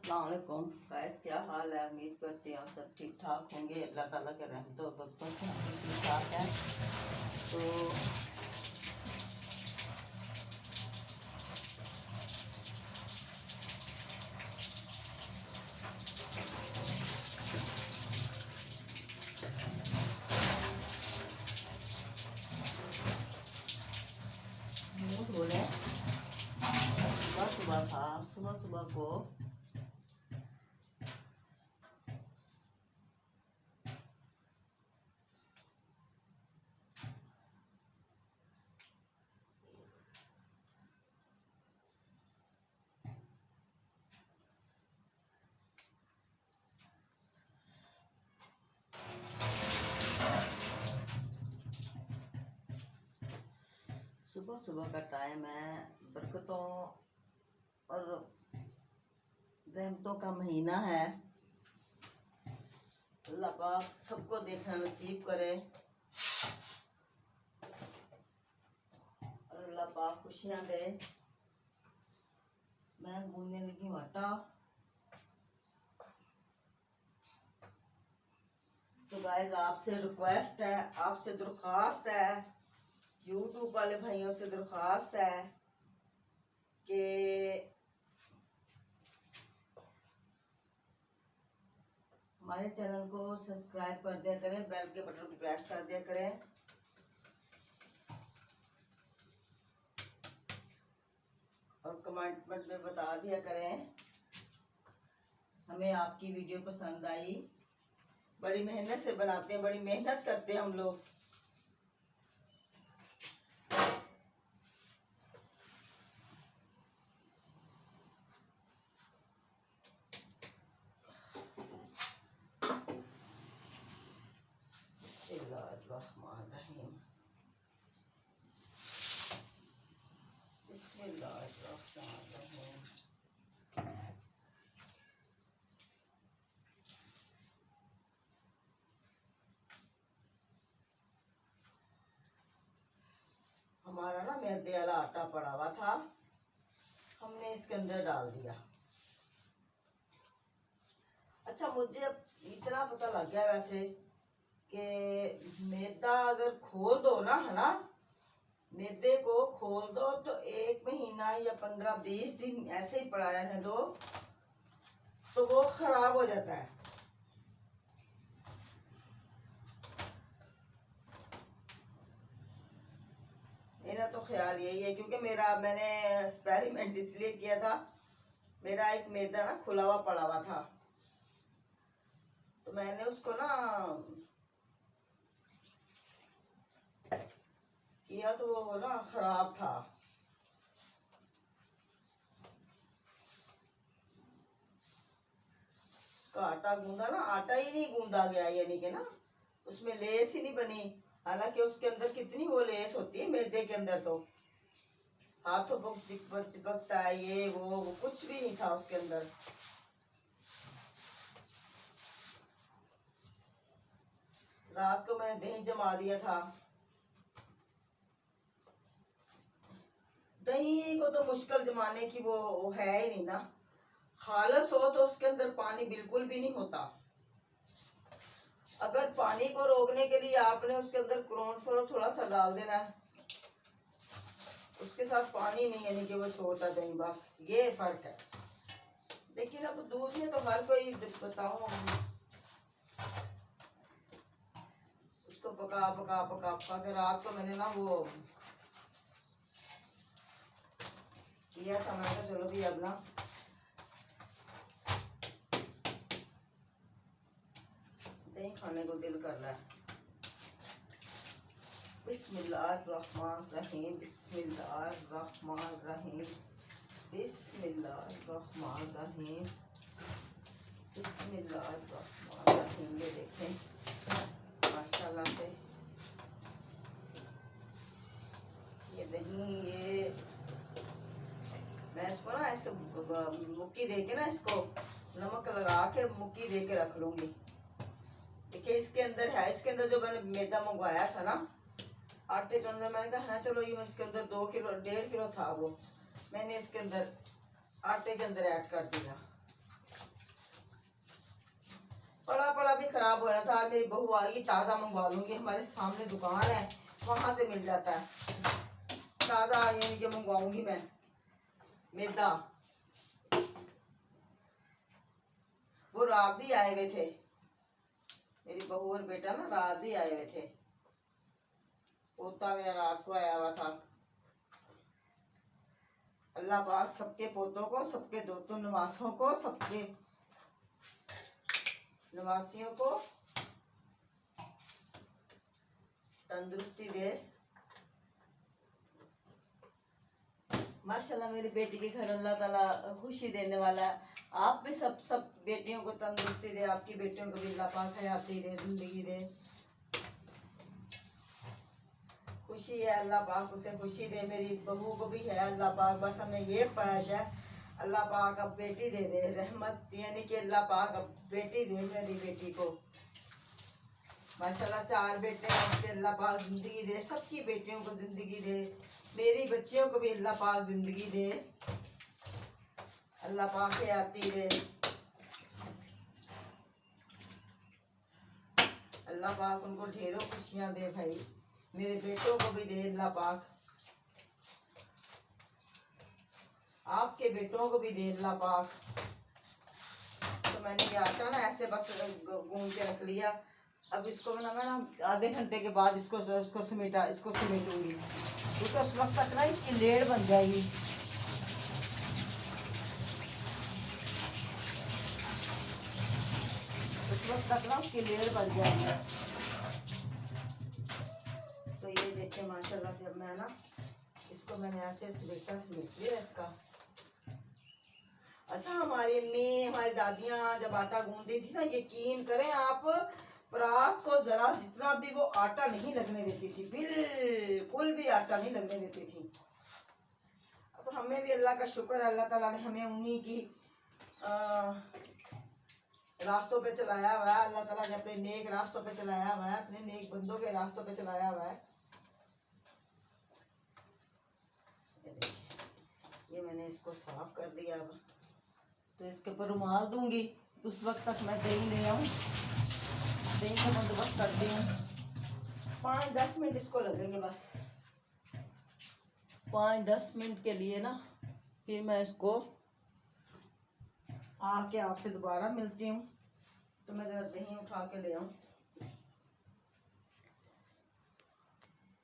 अस्सलामुअलैकुम गाइस, क्या हाल है। उम्मीद करते हैं आप सब ठीक ठाक होंगे। अल्लाह ताला के रहमत और बरकत से हम ठीक ठाक हैं। तो मुँह धो रहे हैं। सुबह सुबह था, सुबह सुबह को सुबह सुबह का टाइम है। बरकतों और रहमतों का महीना है। अल्लाह पाक सबको देखना नसीब करे और अल्लाह पाक खुशियाँ दे। मैं गूंदने लगी हूँ आटा। तो गाइस, आपसे रिक्वेस्ट है, आपसे दरख्वास्त है, यूट्यूब वाले भाइयों से दरख्वास्त है कि हमारे चैनल को सब्सक्राइब कर दिया करें, बेल के बटन को प्रेस कर दिया करें और कमेंट में बता दिया करें हमें आपकी वीडियो पसंद आई। बड़ी मेहनत से बनाते हैं, बड़ी मेहनत करते हैं हम लोग। बिस्मिल्लाहिर्रहमानिर्रहीम, बिस्मिल्लाहिर्रहमानिर्रहीम। हमारा ना मैदे वाला आटा पड़ा हुआ था, हमने इसके अंदर डाल दिया। अच्छा, मुझे अब इतना पता लग गया वैसे कि मैदा अगर खोल दो ना, है ना, मैदे को खोल दो तो 1 महीना या 15-20 दिन ऐसे ही पड़ा रहने दो तो वो खराब हो जाता है। मेरा तो ख्याल यही है, क्योंकि मैंने एक्सपेरिमेंट इसलिए किया था। मेरा एक मैदा ना खुला हुआ पड़ा हुआ था, तो मैंने उसको ना किया तो वो ना खराब था। उसका आटा गूंदा ना, आटा ही नहीं गूंदा गया, यानी कि ना उसमें लेस ही नहीं बनी। हालांकि उसके अंदर कितनी वो लेस होती है मैदे के अंदर, तो हाथों पर चिपकता है, ये वो कुछ भी नहीं था उसके अंदर। रात को मैंने दही जमा दिया था। दही को तो मुश्किल जमाने की वो है ही नहीं ना। खालस हो तो उसके अंदर पानी बिल्कुल भी नहीं होता। अगर पानी को रोकने के लिए आपने उसके अंदर कॉर्नफ्लोर थोड़ा सा डाल देना है, उसके साथ पानी नहीं, यानी कि वो छोटा दही, बस ये फर्क है। लेकिन अब दूध में तो हर कोई, बताऊं, उसको पका पका पका पका के रात को मैंने ना वो किया था। मैं तो चलो भी अब ना दही खाने को दिल कर रहा है। बिस्मिल्लाहिर्रहमानिर्रहीम, बिस्मिल्लाहिर्रहमानिर्रहीम, बिस्मिल्लाहिर्रहमानिर्रहीम, बिस्मिल्लाहिर्रहमानिर्रहीम। ये देखें माशाल्लाह से ये दही, ये मैं इसको ना ऐसे मुक्की दे के ना, इसको नमक लगा के मुक्की दे के रख लूंगी। देखिए इसके अंदर है, इसके अंदर जो मैंने मैदा मंगवाया था ना आटे के अंदर, मैंने कहा हाँ चलो ये इसके अंदर 2 किलो 1.5 किलो था, वो मैंने इसके अंदर आटे के अंदर ऐड कर दिया। पड़ा पड़ा भी खराब हो रहा था। आज मेरी बहू आई, ताज़ा मंगवा लूंगी, हमारे सामने दुकान है वहां से मिल जाता है ताज़ा, यानी कि मंगवाऊंगी मैं मैदा। वो रात भी आए हुए थे, मेरी बहू और बेटा ना रात भी आए हुए थे। पोता मेरा रात को आया हुआ था। अल्लाह पाक सबके पोतों को, सबके दोस्तों नवासों को, सबके नवासियों को तंदुरुस्ती दे। माशाल्लाह मेरी बेटी के घर अल्लाह ताला खुशी देने वाला है। आप भी सब बेटियों को तंदुरुस्ती दे, आपकी बेटियों को भी अल्लाह पाक हयाती दे, जिंदगी दे, खुशी है अल्लाह पाक उसे खुशी दे। मेरी बहू को भी है अल्लाह पाक, बस हमें ये ख्वाहिश है अल्लाह पाक अब बेटी दे दे, रहमत यानी कि अल्लाह पाक अब बेटी दे मेरी बेटी को। माशाल्लाह 4 बेटे हैं उसके, अल्लाह पाक जिंदगी दे, सबकी बेटियों को जिंदगी दे, मेरी बच्चियों को भी अल्लाह पाक जिंदगी दे, अल्लाह पाक हयाती दे। अल्लाह पाक उनको ढेरों खुशियां दे भाई, मेरे बेटों को भी दे अल्लाह पाक, आपके बेटों को भी दे अल्लाह पाक। तो मैंने ये आटा ना ऐसे बस गूंद के रख लिया। अब इसको मैं ना आधे घंटे के बाद इसको समेटूंगी, क्योंकि उस वक्त तक ना इसकी लेड़ बन जाएगी। उस वक्त तक ना उसकी लेड़ बन जाएगी। तो ये देखिए माशाल्लाह से अब मैं ना इसको मैंने ऐसे समेट लिया इसका। अच्छा, हमारी अम्मी, हमारी दादियाँ जब आटा गूंदती थी ना, यकीन करें आप, परात को जरा जितना भी वो आटा नहीं लगने देती थी, बिल्कुल भी आटा नहीं लगने देती थी। अब हमें भी अल्लाह का शुक्र है, अल्लाह ताला ने हमें उन्हीं की रास्तों पे चलाया हुआ है। अल्लाह ताला ने अपने नेक रास्तों पे चलाया हुआ है, अपने नेक बंदों के रास्तों पे चलाया हुआ है। ये मैंने इसको साफ कर दिया। अब तो इसके ऊपर रुमाल दूंगी, उस वक्त तक मैं दही ले आऊँ, दही का बंदोबस्त करती हूँ। 5-10 मिनट इसको लगेंगे बस, 5-10 मिनट के लिए ना, फिर मैं इसको आके आपसे दोबारा मिलती हूँ। तो मैं जरा दही उठा के ले आऊँ।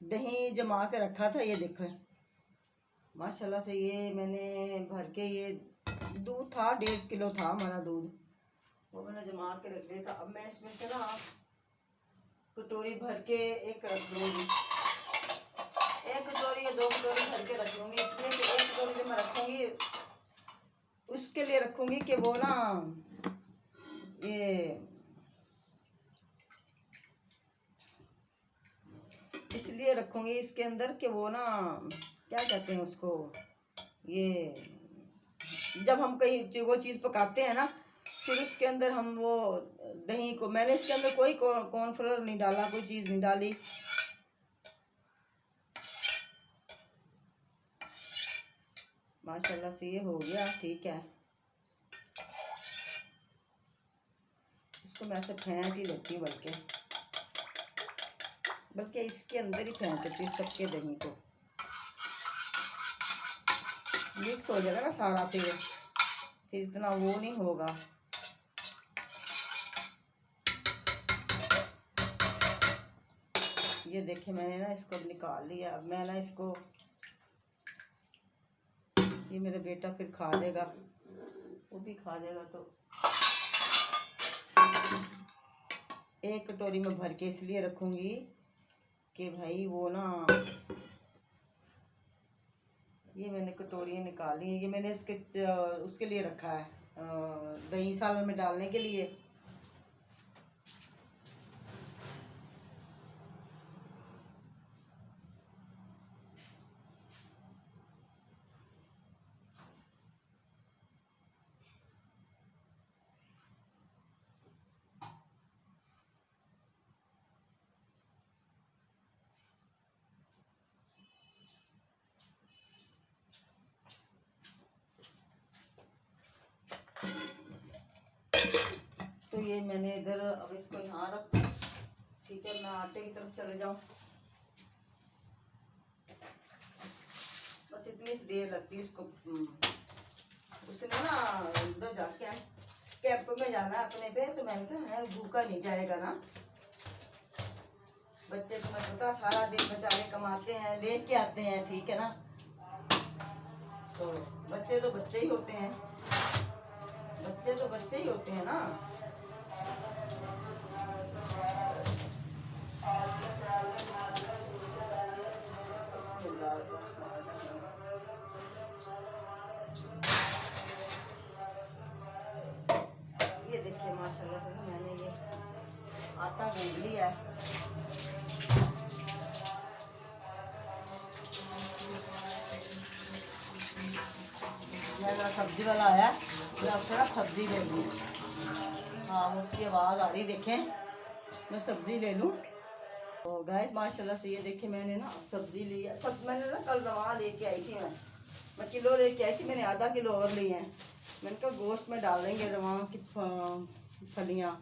दही जमा के रखा था, ये देखो माशाल्लाह से, ये मैंने भर के, ये दूध था 1.5 किलो था हमारा दूध, वो मैंने जमा के रख लिया था। अब मैं इसमें से ना कटोरी भर के एक रख लूँगी, 1 कटोरी या 2 कटोरी भर के रख लूँगी। इसलिए कि 1 कटोरी जो मैं रखूँगी उसके लिए रखूँगी कि वो ना ये इसलिए रखूँगी इसके अंदर कि वो ना क्या कहते हैं उसको, ये जब हम कहीं वो चीज़ पकाते हैं ना, फिर उसके अंदर हम वो दही को, मैंने इसके अंदर कोई कॉर्नफ्लोर नहीं डाला, कोई चीज़ नहीं डाली। माशाल्लाह से ये हो गया, ठीक है। इसको मैं ऐसे फेंट ही लेती हूँ, बल्कि इसके अंदर ही फेंट लेती हूँ सबके दही को, मिक्स हो जाएगा ना सारा, फिर इतना वो नहीं होगा। ये देखिए मैंने ना इसको निकाल लिया। अब मैं ना इसको, ये मेरा बेटा फिर खा लेगा, वो भी खा लेगा। तो 1 कटोरी में भर के इसलिए रखूँगी कि भाई वो ना, ये मैंने कटोरियाँ निकाली हैं, ये मैंने उसके लिए रखा है, दही सालन में डालने के लिए। ये मैंने इधर, अब इसको यहाँ रख दूँ, ठीक है। मैं आटे की तरफ चले जाऊँ, बस इतनी सी देर लगती है इसको। उसने ना उधर जाके कैंप में जाना है अपने पे, तो मैंने कहा यार भूखा नहीं जाएगा ना। बच्चे को मैं पता सारा दिन बेचारे कमाते हैं, लेके आते हैं, ठीक है ना। तो बच्चे तो बच्चे ही होते हैं, बच्चे तो बच्चे ही होते हैं ना। ये देखिए माशाल्लाह से ना मैंने ये आटा गूंद लिया है। मेरा सब्जी वाला आया, मैं आपसे ना सब्जी ले लूँ। हाँ उसकी आवाज़ आ रही, देखें मैं सब्जी ले लूँ। तो गाइस माशाल्लाह से ये देखें मैंने ना सब्जी ली है। सब मैंने ना कल रवा लेके आई थी, मैं किलो लेके आई थी, मैंने आधा किलो और लिए हैं। मैंने कहा गोश्त में डाल देंगे रवा की फलियाँ।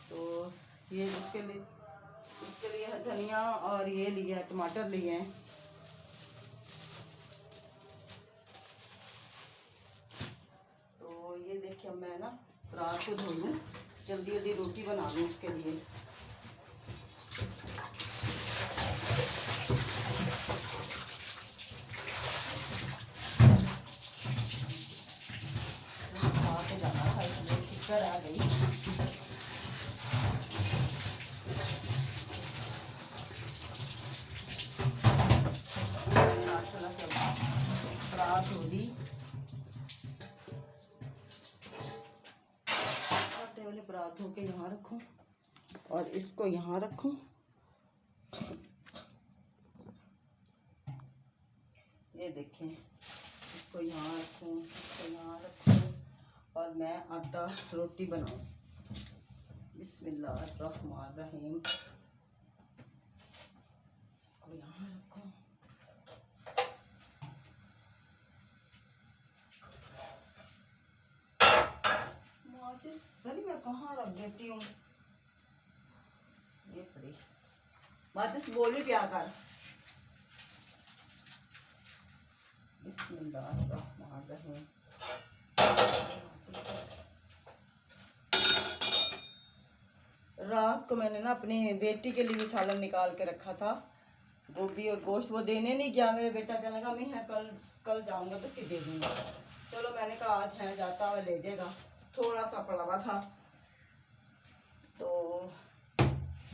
तो ये उसके लिए धनिया और ये लिया टमाटर लिए हैं। तो ये देखिए मैं ना रात को धो लूँ, जल्दी जल्दी रोटी बना लूँ उसके लिए। खा के जाना था इसलिए फिक्र आ गई। रात हो दी, आटे वाले परात धो के यहाँ रखूँ और इसको यहाँ रखूँ। ये देखें, इसको यहाँ रखूँ, इसको यहाँ रखूँ और मैं आटा रोटी बनाऊँ। बिस्मिल्लाहिर्रहमानिर्रहीम। इसको यहाँ रखूँ, माचिस पता मैं कहाँ रख देती हूँ। ये पड़ी माचिस, बोली क्या कर। बिस्मिल्लाहिर्रहमानिर्रहीम। रात को मैंने ना अपनी बेटी के लिए भी सालन निकाल के रखा था, गोभी और गोश्त। वो देने नहीं गया, मेरे बेटा कहने लगा मैं कल जाऊंगा तो फिर दे दूंगा। चलो मैंने कहा आज है जाता हुआ ले जाएगा, थोड़ा सा पड़ा हुआ था। तो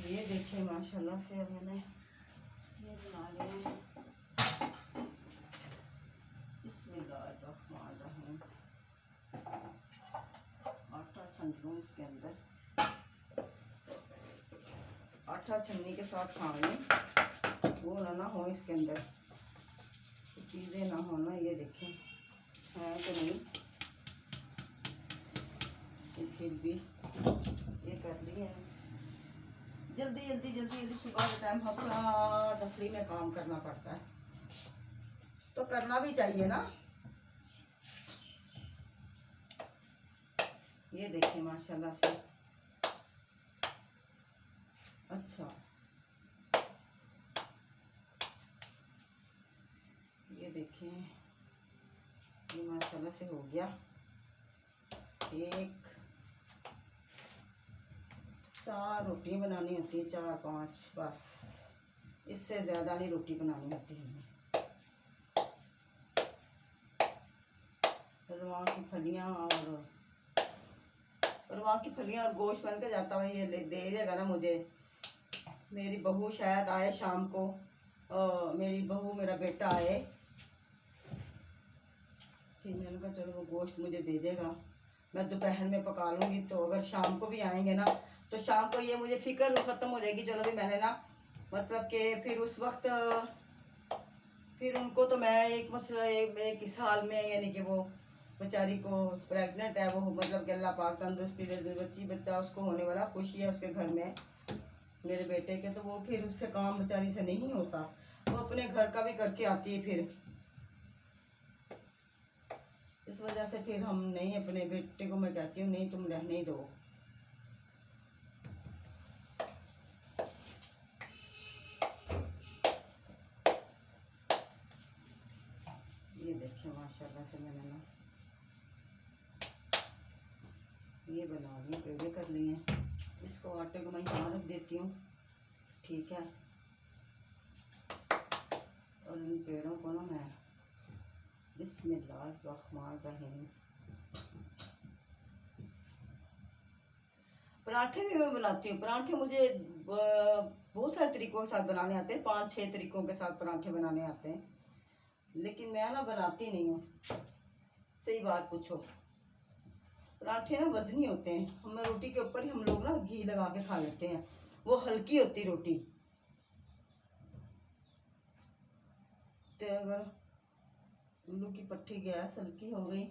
ये देखिए माशाल्लाह से अब मैंने ये बना लिया है। बिस्मिल्लाहिर्रहमानिर्रहीम। आटा छन लूँ इसके अंदर, आटा छन्नी के साथ छान लें, वो ना हो इसके अंदर चीज़ें ना हो ना। ये देखें है तो नहीं, फिर भी ये कर लिए हैं। जल्दी जल्दी जल्दी जल्दी सुबह के टाइम हफ्ता दफड़ी में काम करना पड़ता है, तो करना भी चाहिए ना। ये देखिए माशाल्लाह से। अच्छा ये देखें, ये माशाल्लाह से हो गया। एक 4 रोटियाँ बनानी होती है, 4-5 बस, इससे ज़्यादा नहीं रोटी बनानी होती है। रवा की फलियाँ और गोश्त बन के जाता है। ये दे देगा ना मुझे मेरी बहू, शायद आए शाम को। मेरी बहू मेरा बेटा आए, फिर मैंने कहा चलो वो गोश्त मुझे दे देगा, मैं दोपहर में पका लूँगी। तो अगर शाम को भी आएंगे ना तो शाम को ये मुझे फिक्र ख़त्म हो जाएगी। चलो भी मैंने ना मतलब कि फिर उस वक्त फिर उनको तो मैं एक मसला एक साल में, यानी कि वो बेचारी को प्रेग्नेंट है, वो मतलब कि अल्लाह पाक तंदुरुस्ती दे, बच्चा उसको होने वाला, खुशी है उसके घर में मेरे बेटे के। तो वो फिर उससे काम बेचारी से नहीं होता, वो अपने घर का भी करके आती है। फिर इस वजह से फिर हम नहीं, अपने बेटे को मैं कहती हूँ नहीं तुम रहने ही दो, देखिए माशाल्लाह से मैंने ना ये बना लिए, पेड़े कर लिए। इसको आटे को मैं यहाँ रख देती हूँ, ठीक है। और इन पेड़ों को ना मैं बिस्मिल्लाहिर्रहमानिर्रहीम। पराठे भी मैं बनाती हूँ। पराठे मुझे बहुत सारे तरीकों के साथ बनाने आते हैं, 5-6 तरीकों के साथ पराठे बनाने आते हैं, लेकिन मैं ना बनाती नहीं हूँ। सही बात पूछो, पराठे ना वजनी होते हैं। हम रोटी के ऊपर ही हम लोग ना घी लगा के खा लेते हैं, वो हल्की होती रोटी। तो अगर उल्लू की पट्टी गैस हल्की हो गई,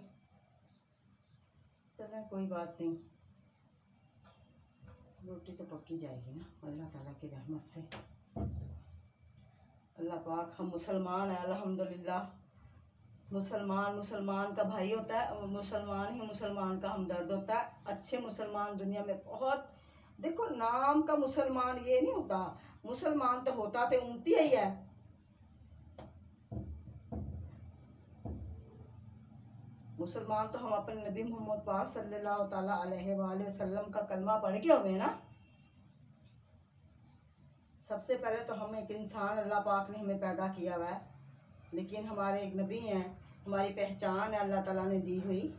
चले कोई बात नहीं, रोटी तो पक्की जाएगी ना अल्लाह ताला की रहमत से। अल्लाह पाक, हम मुसलमान हैं अल्हम्दुलिल्लाह। मुसलमान का भाई होता है, मुसलमान ही मुसलमान का हमदर्द होता है। अच्छे मुसलमान दुनिया में बहुत, देखो नाम का मुसलमान ये नहीं होता, मुसलमान तो होता तो उम्मती ही है। मुसलमान तो हम अपने नबी मोहम्मद पाक सल्लल्लाहु ताला अलैहि वसल्लम का कलमा पढ़ के हुए ना। सबसे पहले तो हम एक इंसान, अल्लाह पाक ने हमें पैदा किया हुआ है, लेकिन हमारे एक नबी हैं, हमारी पहचान है अल्लाह ताला ने दी हुई।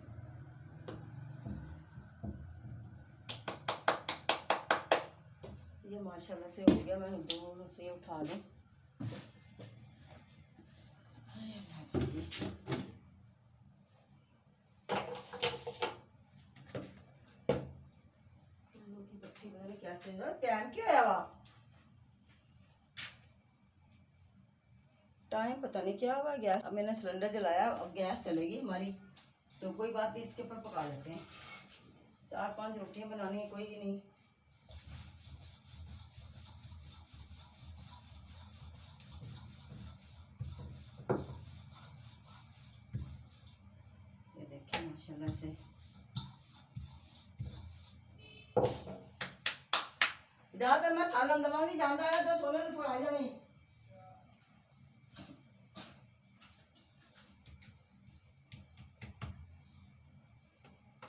ये माशाल्लाह से हो गया, मैं दोनों से उठा लूं। कैसे टाइम क्यों है वहाँ, टाइम पता नहीं क्या हुआ। गैस, अब मैंने सिलेंडर जलाया, अब गैस चलेगी हमारी, तो कोई बात नहीं, इसके ऊपर पका लेते हैं। 4-5 रोटियां बनानी है, कोई नहीं। ये देखिए माशाल्लाह से ज्यादातर मैं सालन दवांगी, जानता है तो सोने में पढ़ाई जानी।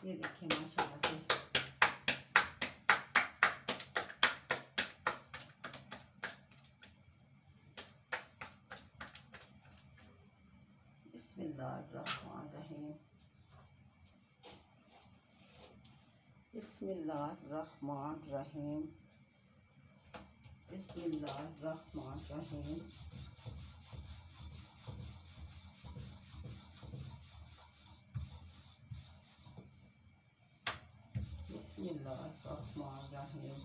ये देखिए माशाल्लाह से बिस्मिल्लाहिर्रहमानिर्रहीम, बिस्मिल्लाहिर्रहमानिर्रहीम, बिस्मिल्लाहिर्रहमानिर्रहीम। बिस्मिल्लाहिर्रहमानिर्रहीम।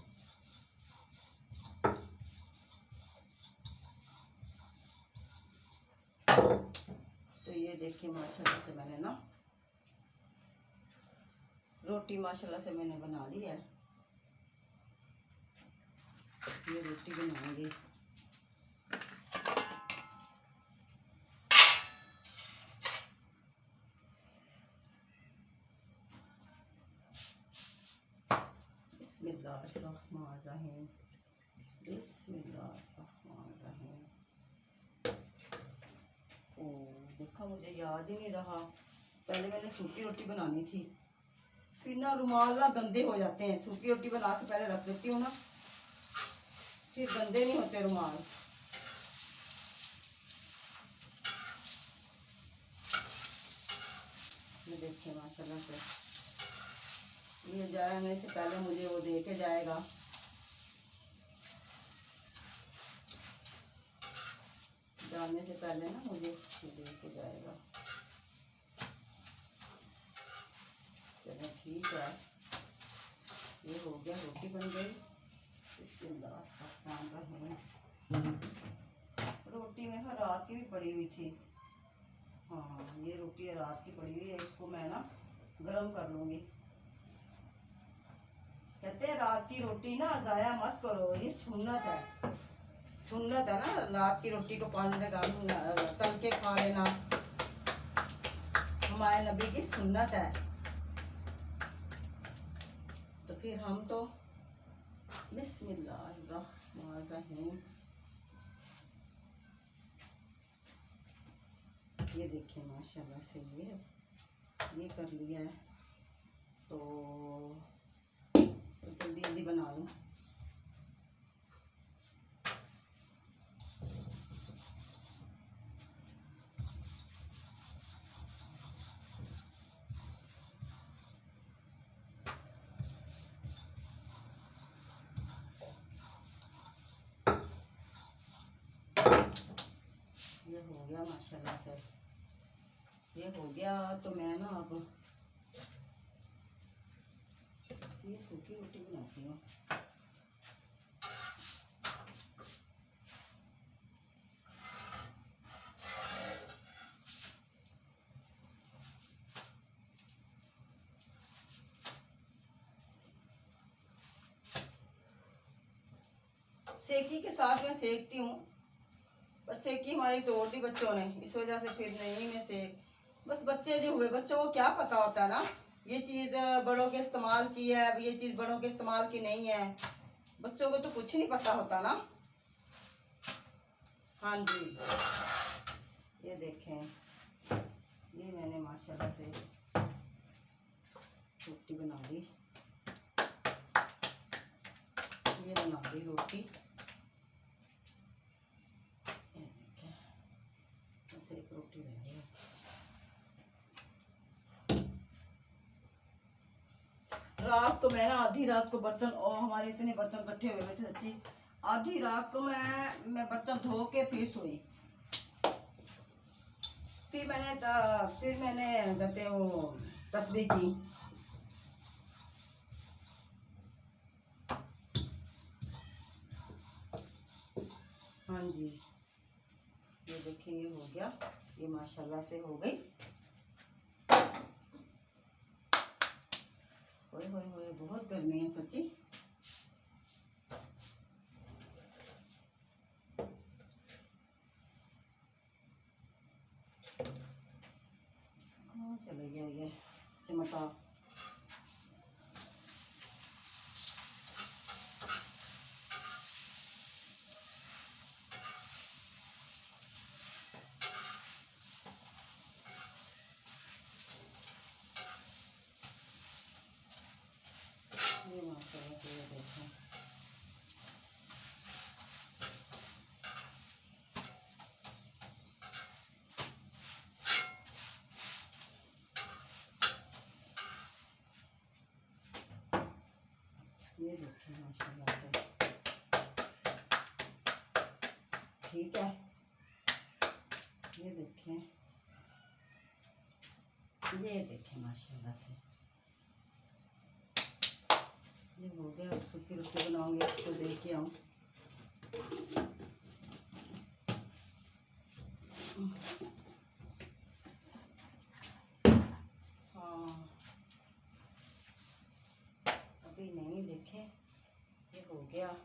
तो ये देखिए माशाल्लाह से मैंने ना रोटी माशाल्लाह से मैंने बना ली है। ये रोटी बनाएंगे। बिस्मिल्लाहिर्रहमानिर्रहीम, बिस्मिल्लाहिर्रहमानिर्रहीम। ओ देखा, मुझे याद ही नहीं रहा, पहले मैंने सूखी रोटी बनानी थी। फिर ना रुमाल ना गंदे हो जाते हैं, सूखी रोटी बना के पहले रख देती हूँ ना, फिर गंदे नहीं होते रुमाल। ये देखिए माशाल्लाह से ये जाने से पहले मुझे वो दे के जाएगा। जाने से पहले ना मुझे ये दे के जाएगा। चलो ठीक है, ये हो गया, रोटी बन गई। रोटी में रात की भी पड़ी हुई थी। हाँ, ये रोटी रात की पड़ी हुई है, इसको मैं ना गरम कर लूंगी। कहते हैं रात की रोटी ना जाया मत करो, ये सुन्नत है। सुन्नत है ना, रात की रोटी को पानी लगा तल के खा लेना, हमारे नबी की सुन्नत है। तो फिर हम तो बिस्मिल्लाहिर्रहमानिर्रहीम, ये देखिए माशाल्लाह से ये कर लिया है। तो जल्दी जल्दी बना लूँ। ये हो गया माशाल्लाह से, ये हो गया। तो मैं ना अब ये सूखी रोटी बनाती हूँ। सेकी के साथ मैं सेकती हूँ, पर सेकी हमारी तोड़ दी बच्चों ने, इस वजह से फिर नहीं मैं सेक। बस बच्चे जो हुए, बच्चों को क्या पता होता है ना ये चीज़ बड़ों के इस्तेमाल की है, अब ये चीज़ बड़ों के इस्तेमाल की नहीं है। बच्चों को तो कुछ नहीं पता होता ना। हाँ जी, ये देखें, ये मैंने माशाल्लाह से रोटी बना ली। ये बना ली रोटी। बस एक रोटी रह गई। रात को मैं ना आधी रात को बर्तन, और हमारे इतने बर्तन इकट्ठे हुए थे सच्ची, आधी रात को मैं बर्तन धो के फिर सोई। फिर मैंने कहते वो तस्बीह की। हाँ जी, ये देखिए ये हो गया, ये माशाल्लाह से हो गई। ओए होए होए, बहुत गर्मी है सच्ची। कहाँ चले गया ये चिमटा। ये माशाल्लाह से ये देखें, ये देखें माशाल्लाह से ठीक है। ये देखें, ये देखें माशाल्लाह से ये हो गया। अब सूखी रोटी बनाऊंगी, उसको देख के आऊँ। हाँ अभी नहीं, देखें ये हो गया।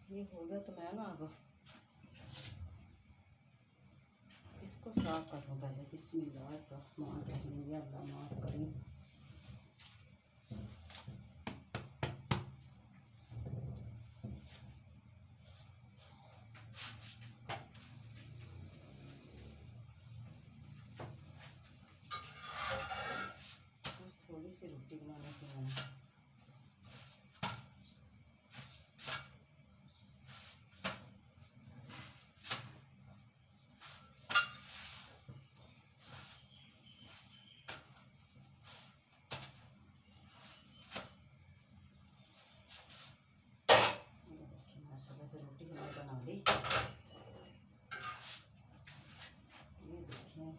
ये हो गया तो मैं ना अब इसको साफ कर लूँ पहले। बिस्मिल्लाहिर्रहमानिर्रहीम, या अल्लाह माफ़ करें। बस थोड़ी सी रोटी बनाने की मैंने। से रोटी मैंने बना ली। ये देखें,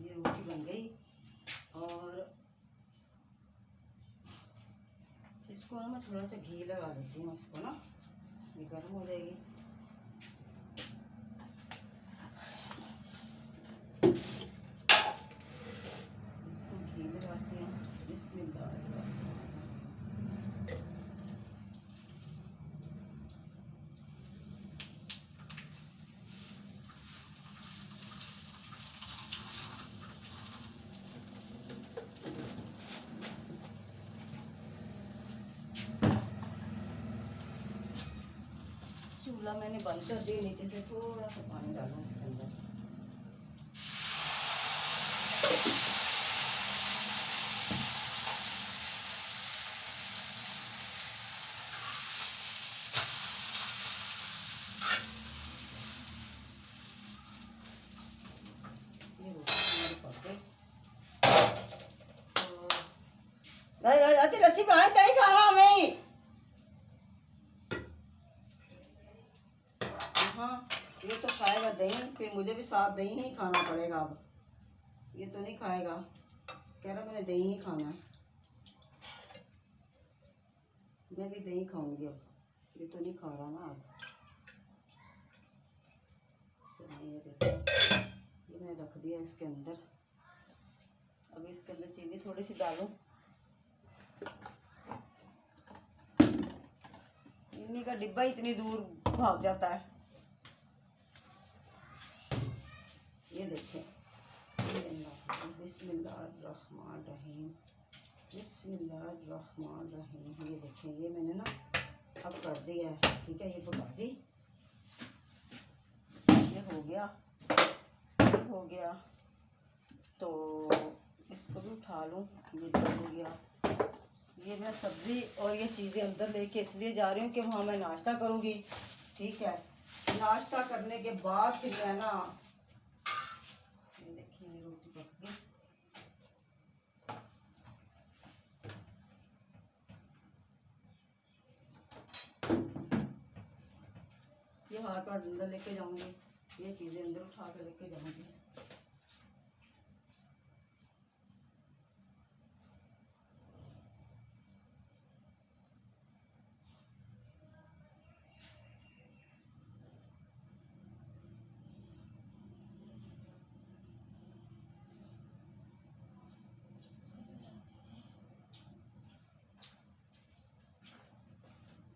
ये रोटी बन गई। और इसको ना मैं थोड़ा सा घी लगा देती हूँ, इसको ना ये गर्म हो जाएगी। इसको घी लगाती हूँ। बिस्मिल्लाह। चूल्हा मैंने बंद कर दिया, नीचे से थोड़ा सा पानी डाला इसके अंदर। ये रोटी पक गई। लस्सी बनाई, दही खाना हमें। हाँ, ये तो खाएगा दही, फिर मुझे भी साथ दही ही खाना पड़ेगा। अब ये तो नहीं खाएगा, कह रहा मैंने दही ही खाना है। मैं भी दही खाऊंगी अब, ये तो नहीं खा रहा ना अब। चलिए ये देखो, ये मैंने रख दिया इसके अंदर। अब इसके अंदर चीनी थोड़ी सी डालूं। चीनी का डिब्बा इतनी दूर भाग जाता है। ये देखें, बिस्मिल्लाहिर्रहमानिर्रहीम, बिस्मिल्लाहिर्रहमानिर्रहीम। ये देखें, ये मैंने ना अब कर दिया है, ठीक है। ये बुला दी, ये हो गया, ये हो गया। तो इसको भी उठा लूँ, ये हो गया। ये मैं सब्ज़ी और ये चीज़ें अंदर लेके इसलिए जा रही हूँ कि वहाँ मैं नाश्ता करूँगी, ठीक है। नाश्ता करने के बाद फिर मैं ना, ये देखिए मेरी रोटी पक गई। ये हाथ पर अंदर लेके जाऊँगी, ये चीज़ें अंदर उठा कर लेके जाऊँगी।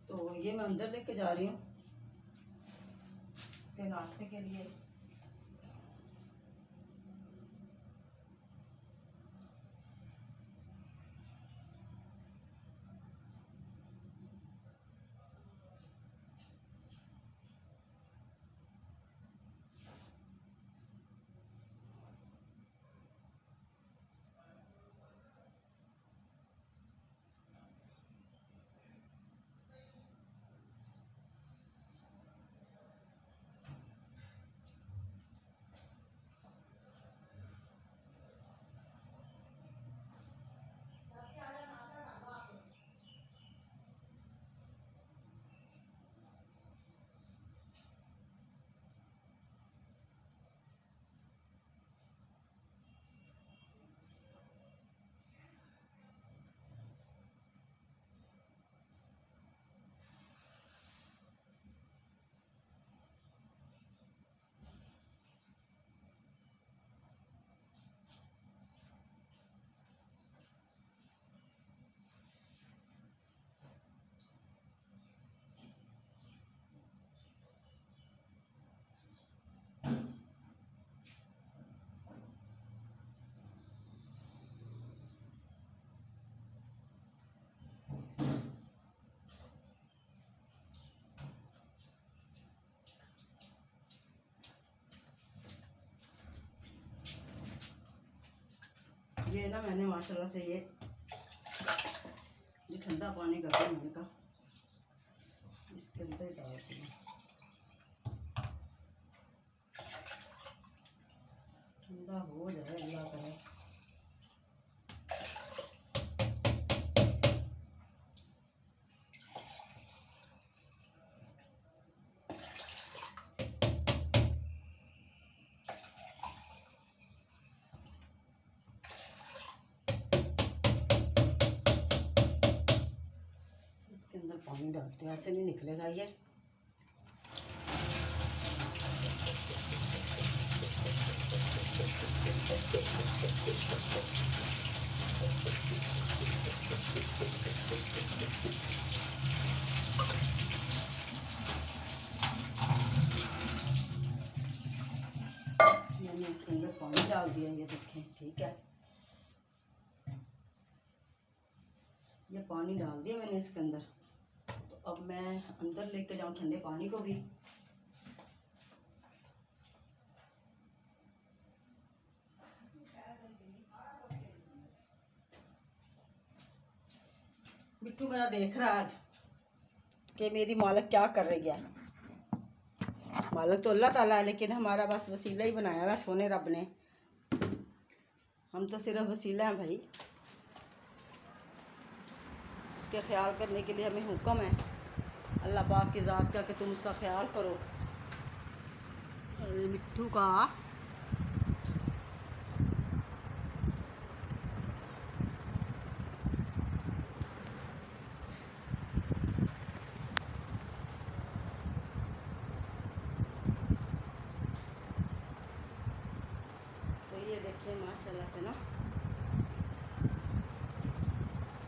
तो ये मैं अंदर लेके जा रही हूँ इसके नाश्ते के लिए। ये ना मैंने माशाल्लाह से ये ठंडा पानी कर दिया, मैंने कहा इसके अंदर डाल दिया, ठंडा हो जाए अल्लाह करे। अंदर पानी डालते हैं, ऐसे नहीं निकलेगा ये। मैंने इसके अंदर पानी डाल दिया, ये देखें, ठीक है। ये पानी डाल दिया मैंने इसके अंदर। तो अब मैं अंदर लेके जाऊं ठंडे पानी को भी। बिट्टू मेरा देख रहा है आज कि मेरी मालिक क्या कर रही है। मालिक तो अल्लाह ताला है, लेकिन हमारा बस वसीला ही बनाया हुआ सोने रब ने। हम तो सिर्फ वसीला हैं भाई, उसके ख्याल करने के लिए हमें हुक्म है अल्लाह पाक की ज़ात का कि तुम उसका ख्याल करो। अरे मिट्टू का तो ये देखिए माशाल्लाह से ना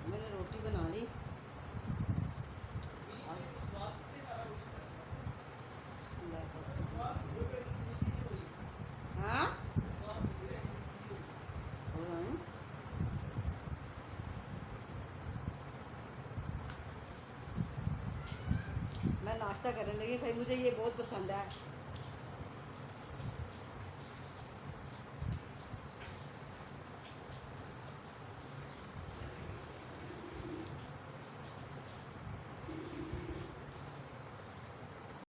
मैंने रोटी बना ली। हाँ मैं नाश्ता करने लगी भाई, मुझे ये बहुत पसंद है।